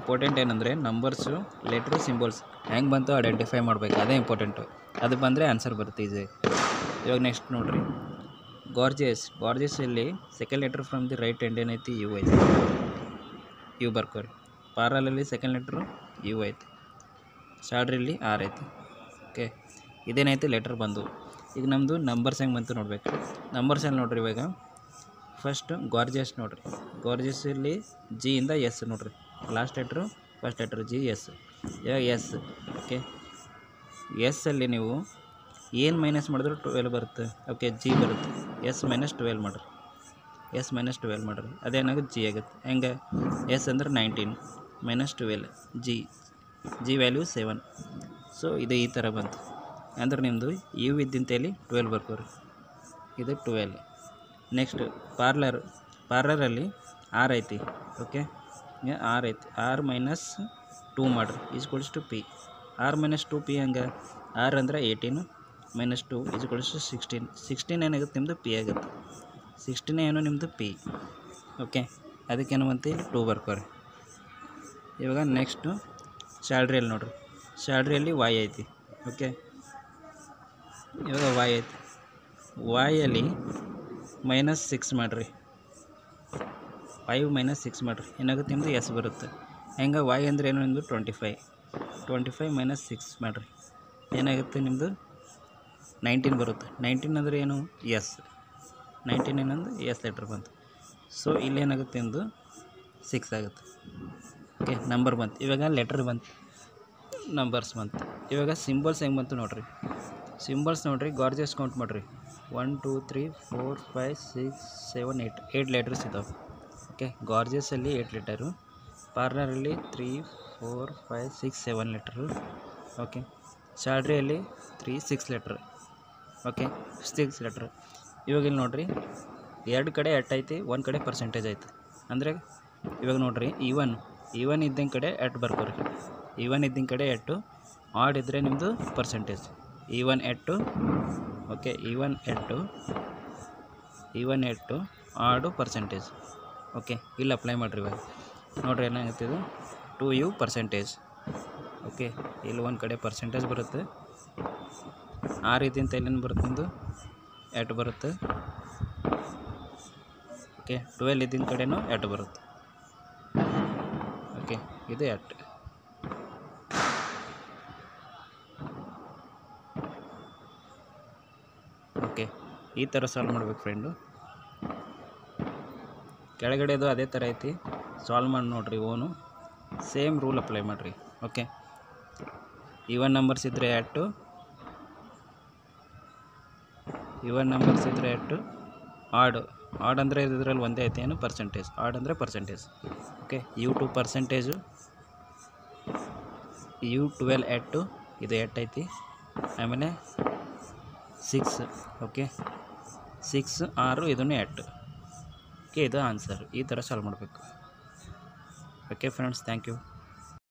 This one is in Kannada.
ಇಂಪಾರ್ಟೆಂಟ್ ಏನಂದರೆ ನಂಬರ್ಸು ಲೆಟ್ರು ಸಿಂಬಲ್ಸ್ ಹೆಂಗೆ ಬಂತು ಐಡೆಂಟಿಫೈ ಮಾಡಬೇಕು, ಅದೇ ಇಂಪಾರ್ಟೆಂಟು. ಅದು ಬಂದರೆ ಆನ್ಸರ್ ಬರುತ್ತೆ ಈಸಿ. ಇವಾಗ ನೆಕ್ಸ್ಟ್ ನೋಡಿರಿ, ಗಾರ್ಜಿಯಸ್ಸಲ್ಲಿ second letter from the right end ಏನೈತಿ, ಯು ಐತಿ. ಯು ಬರ್ಕೋರಿ. ಪಾರಲಲ್ಲಿ ಸೆಕೆಂಡ್ ಲೆಟ್ರು ಯು ಐತಿ. ಶಾರ್ಟ್ರಲ್ಲಿ ಆರ್ ಐತಿ. ಓಕೆ, ಇದೇನೈತಿ ಲೆಟ್ರ್ ಬಂದು. ಈಗ ನಮ್ಮದು ನಂಬರ್ಸ್ ಹೆಂಗೆ ಬಂತು ನೋಡಬೇಕು. ನಂಬರ್ಸಲ್ಲಿ ನೋಡಿರಿ, ಇವಾಗ ಫಸ್ಟ್ ಗಾರ್ಜಿಯಸ್ ನೋಡಿರಿ. ಗಾರ್ಜಿಯಸ್ಸಲ್ಲಿ ಜಿ ಇಂದ ಎಸ್ ನೋಡಿರಿ. Last letter first letter G S. ಇವಾಗ ಎಸ್. ಓಕೆ, ಎಸ್ ಅಲ್ಲಿ ನೀವು ಏನು ಮೈನಸ್ ಮಾಡಿದ್ರು 12 ಬರುತ್ತೆ. ಓಕೆ, ಜಿ ಬರುತ್ತೆ. ಎಸ್ ಮೈನಸ್ 12 ಮಾಡಿರಿ. ಎಸ್ ಮೈನಸ್ 12 ಮಾಡಿರಿ, ಅದೇನಾಗುತ್ತೆ ಜಿ ಆಗುತ್ತೆ. ಹೆಂಗೆ, ಎಸ್ ಅಂದ್ರೆ 19 ಮೈನಸ್ 12 ಜಿ ವ್ಯಾಲ್ಯೂ 7. ಸೊ ಇದು ಈ ಥರ ಬಂತು. ಅಂದ್ರೆ ನಿಮ್ಮದು ಯು ಇದ್ದಿಂತೇಳಿ 12 ಬರ್ಕೋರಿ. ಇದು 12. ನೆಕ್ಸ್ಟ್ ಪಾರ್ಲರಲ್ಲಿ ಆರ್ ಐತಿ. ಓಕೆ, ಆರ್ ಐತಿ. ಆರ್ ಮೈನಸ್ 2 ಮಾಡಿರಿ equals to P. R minus 2 P ಹಂಗೆ, ಆರ್ ಅಂದರೆ 18 ಮೈನಸ್ 2 ಈಸ್ಕೊಳ್ಸ್ ಟು 16. 16 ಏನಾಗುತ್ತೆ ನಿಮ್ಮದು ಪಿ ಆಗುತ್ತೆ. 16 ಏನು ನಿಮ್ಮದು ಪಿ. ಓಕೆ, ಅದಕ್ಕೇನು ಬಂತು 2 ಬರ್ಕೋರಿ. ಇವಾಗ ನೆಕ್ಸ್ಟು ಸ್ಯಾಲ್ರಿಯಲ್ಲಿ ನೋಡಿರಿ. ಸ್ಯಾಲ್ರಿಯಲ್ಲಿ ವೈ ಐತಿ. ಓಕೆ, ಇವಾಗ ವೈ ಐತಿ. ವಾಯಲ್ಲಿ ಮೈನಸ್ 6 ಮಾಡಿರಿ. 5 ಮೈನಸ್ 6 ಮಾಡಿರಿ, ಏನಾಗುತ್ತೆ ನಿಮ್ಮದು ಎಸ್ ಬರುತ್ತೆ. ಹೆಂಗೆ, ವೈ ಅಂದರೆ ಏನು ನಿಮ್ಮದು 25 ಮೈನಸ್ 6 ಮಾಡಿರಿ, ಏನಾಗುತ್ತೆ ನಿಮ್ಮದು 19 ಬರುತ್ತೆ. 19 ಅಂದರೆ ಏನು, ಎಸ್. 19 ಏನಂದ್ರೆ ಎಸ್ ಲೆಟ್ರ್ ಬಂತು. ಸೊ ಇಲ್ಲೇನಾಗುತ್ತೆ ನಿಮ್ಮದು 6 ಆಗುತ್ತೆ. ಓಕೆ, ನಂಬರ್ ಬಂತು. ಇವಾಗ ಲೆಟ್ರ್ ಬಂತು, ನಂಬರ್ಸ್ ಬಂತು. ಇವಾಗ ಸಿಂಬಲ್ಸ್ ಹೆಂಗೆ ಬಂತು ನೋಡಿರಿ. ಸಿಂಬಲ್ಸ್ ನೋಡಿರಿ, ಗಾರ್ಜಿಯಸ್ ಕೌಂಟ್ ಮಾಡಿರಿ. 1 2 3 4 5 6 7 8 ಲೆಟರ್ಸ್ ಇದ್ದಾವೆ. ಓಕೆ, ಗಾರ್ಜಿಯಸಲ್ಲಿ 8 ಲೆಟರು. ಪಾರ್ಲರಲ್ಲಿ 3 4 5 6 7 ಲೆಟರು. ಓಕೆ, ಶಾರ್ಟ್ರಿಯಲ್ಲಿ 3 6 ಲೆಟ್ರ್. Okay, 6 letter. ಇವಾಗ ಇಲ್ಲಿ ನೋಡಿರಿ, 2 ಕಡೆ ಎಟ್ ಐತಿ, 1 ಕಡೆ ಪರ್ಸೆಂಟೇಜ್ ಐತೆ. ಅಂದರೆ ಇವಾಗ ನೋಡಿರಿ, ಈವನ್ ಇದ್ದಂಗೆ ಕಡೆ ಎಟ್ ಬರ್ಕೋರಿ. ಈವನ್ ಇದ್ದಂಗೆ ಕಡೆ ಎಟ್ಟು, ಆಡ್ ಇದ್ದರೆ ನಿಮ್ಮದು ಪರ್ಸೆಂಟೇಜ್. ಈವನ್ ಎಟ್ಟು. ಓಕೆ, ಈವನ್ ಎಟ್ಟು ಆಡು ಪರ್ಸೆಂಟೇಜ್. ಓಕೆ, ಇಲ್ಲಿ ಅಪ್ಲೈ ಮಾಡಿರಿ. ಇವಾಗ ನೋಡಿರಿ ಏನಾಗುತ್ತೆ, ಇದು 2u ಪರ್ಸೆಂಟೇಜ್. ಓಕೆ, ಇಲ್ಲಿ ಒಂದು ಕಡೆ ಪರ್ಸೆಂಟೇಜ್ ಬರುತ್ತೆ. ಆ ರೀತಿಯಿಂದ ಇಲ್ಲೇನು ಬರುತ್ತೆ ನಿಮ್ಮದು ಎಟ್ ಬರುತ್ತೆ. ಓಕೆ, 12 ಇದ್ದಿನ ಕಡೆನೂ ಎಟ್ ಬರುತ್ತೆ. ಓಕೆ, ಇದು ಎಟ್. ಓಕೆ, ಈ ಥರ ಸಾಲ್ವ್ ಮಾಡ್ಬೇಕು ಫ್ರೆಂಡು. ಕೆಳಗಡೆದು ಅದೇ ಥರ ಐತಿ, ಸಾಲ್ವ್ ಮಾಡಿ ನೋಡಿರಿ. ಓನು ಸೇಮ್ ರೂಲ್ ಅಪ್ಲೈ ಮಾಡಿರಿ. ಓಕೆ, ಈವನ್ ನಂಬರ್ಸ್ ಇದ್ದರೆ ಎಟ್ಟು, ಆಡ್ ಅಂದರೆ ಇದರಲ್ಲಿ ಒಂದೇ ಐತಿ, ಏನು ಪರ್ಸೆಂಟೇಜ್. ಆಡ್ ಅಂದರೆ percentage. Okay, U2 percentage, U12 ಎಟ್ಟು, ಇದು ಎಟ್ ಐತಿ. ಆಮೇಲೆ 6. ಓಕೆ, 6 6 ಇದನ್ನು ಎಟ್ಟು. ಓಕೆ, ಇದು ಆನ್ಸರ್. ಈ ಥರ ಸಾಲ್ವ್ ಮಾಡಬೇಕು. Okay friends, thank you.